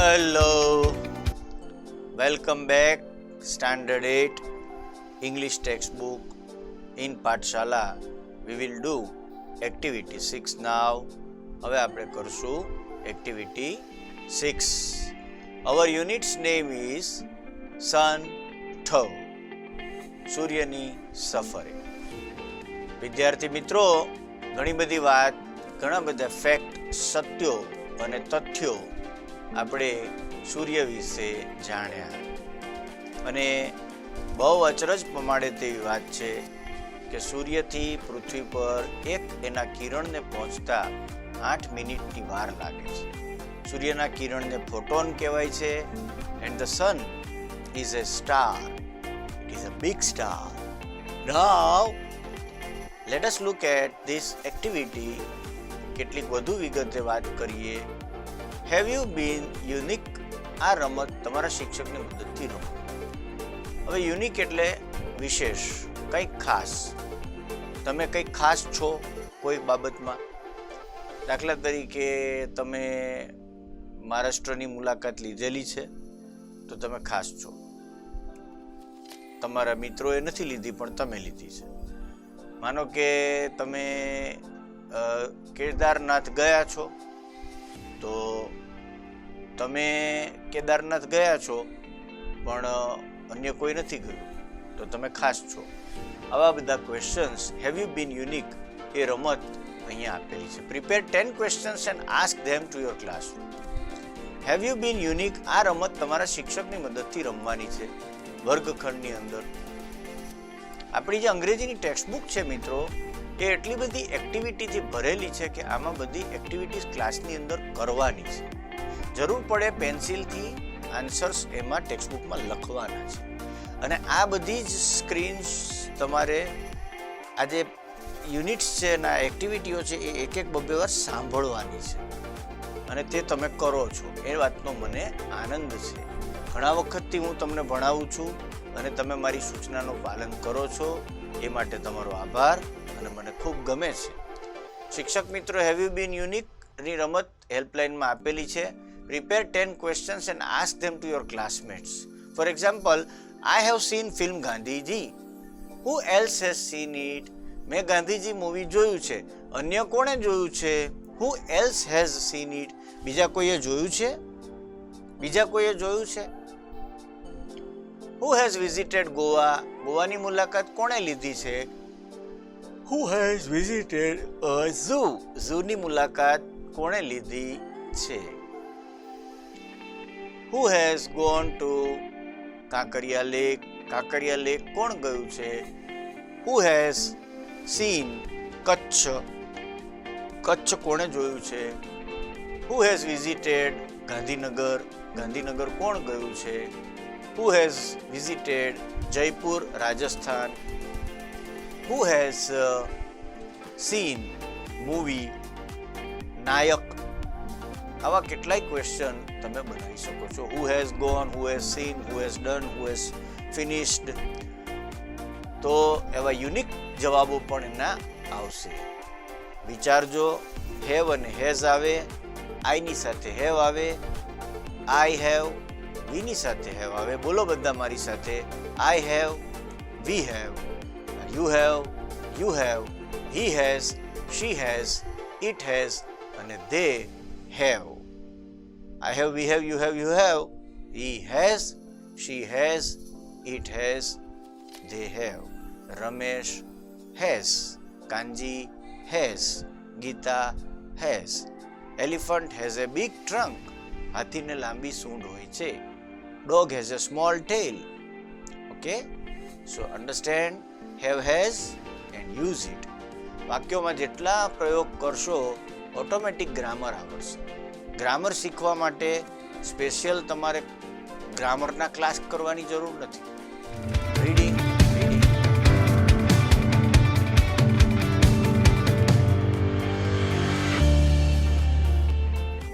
Hello, welcome back. Standard 8 English textbook in Pathshala. We will do activity 6 now. હવે આપણે કરશું activity 6. Our unit's name is Sun Tho. સૂર્યની સફરે. વિદ્યાર્થી મિત્રો, ઘણી બધી વાત, ઘણા બધા ફેક્ટ, સત્યો અને તથ્યો આપણે સૂર્ય વિશે જાણ્યા અને બહુ અચરજ પમાડે તેવી વાત છે કે સૂર્યથી પૃથ્વી પર એક એના કિરણને પહોંચતા 8 મિનિટની વાર લાગે છે. સૂર્યના કિરણને ફોટોન કહેવાય છે. And the sun is a star. It is a big star. Now let us look at this activity. કેટલીક વધુ વિગતે વાત કરીએ. Have you been unique? આ રમત તમારા શિક્ષકની મદદથી રમો. હવે યુનિક એટલે વિશેષ, કંઈક ખાસ. તમે કંઈક ખાસ છો કોઈ બાબતમાં. દાખલા તરીકે તમે મહારાષ્ટ્રની મુલાકાત લીધેલી છે તો તમે ખાસ છો. તમારા મિત્રોએ નથી લીધી પણ તમે લીધી છે. માનો કે તમે કેદારનાથ ગયા છો તો તમે કેદારનાથ ગયા છો પણ અન્ય કોઈ નથી ગયું તો તમે ખાસ છો. આવા બધા questions, have you been unique, એ રમત અહીંયા આપેલી છે. Prepare 10 questions and ask them to your classroom. Have you been unique, આ રમત તમારા શિક્ષકની મદદથી રમવાની છે વર્ગખંડની અંદર. આપણી જે અંગ્રેજીની ટેક્સ્ટબુક છે મિત્રો, એ એટલી બધી એક્ટિવિટીથી ભરેલી છે કે આમાં બધી એક્ટિવિટીઝ ક્લાસની અંદર કરવાની છે. જરૂર પડે પેન્સિલથી આન્સર્સ એમાં ટેક્સ્ટબુકમાં લખવાના છે. અને આ બધી જ સ્ક્રીન્સ તમારે આ જે યુનિટ્સ છે અને આ એક્ટિવિટીઓ છે એ એક એક બબ્બે વાર સાંભળવાની છે અને તે તમે કરો છો. એ વાતનો મને આનંદ છે. ઘણા વખતથી હું તમને ભણાવું છું અને તમે મારી સૂચનાનું પાલન કરો છો, એ માટે તમારો આભાર અને મને ખૂબ ગમે છે. શિક્ષક મિત્રો, હેવ યુ બીન યુનિક ની રમત હેલ્પલાઇનમાં આપેલી છે. Prepare 10 questions and ask them to your classmates. For example, I have seen film Gandhiji. Who else has seen it? મેં ગાંધીજી મૂવી જોયું છે. અન્ય કોણે જોયું છે? Who else has seen it? બીજા કોઈએ જોયું છે? બીજા કોઈએ જોયું છે? Who has visited Goa? ગોવાની મુલાકાત કોણે લીધી છે? Who has visited a zoo? ઝૂની મુલાકાત કોણે લીધી છે? Who has gone to Kankaria lake? Kankaria lake કોણ ગયું છે? Who has seen Kutch? Kutch કોણે જોયું છે? Who has visited Gandhinagar? Gandhinagar કોણ ગયું છે? Who has visited Jaipur, Rajasthan? Who has seen movie નાયક? આવા કેટલાય ક્વેશ્ચન તમે બનાવી શકો છો. Who has gone, who has seen, who has done, who has finished. તો એવા યુનિક જવાબો પણ એના આવશે. વિચારજો. હેવ અને હેઝ આવે, આઈની સાથે હેવ આવે, આઈ હેવ, વીની સાથે હેવ આવે. બોલો બધા મારી સાથે. I have, we have, you have, he has, she has, it has અને they have. I have, we have, you have, he has, she has, it has, they have. Ramesh has, Kanji has, Gita has. Elephant has a big trunk. હાથીને લાંબી સૂંઢ હોય છે. Dog has a small tail. Okay? So understand, have, has and use it. વાક્યોમાં જેટલા પ્રયોગ કરશો automatic grammar આવડશે. Grammar શીખવા માટે સ્પેશિયલ તમારે ગ્રામરના ક્લાસ કરવાની જરૂર નથી.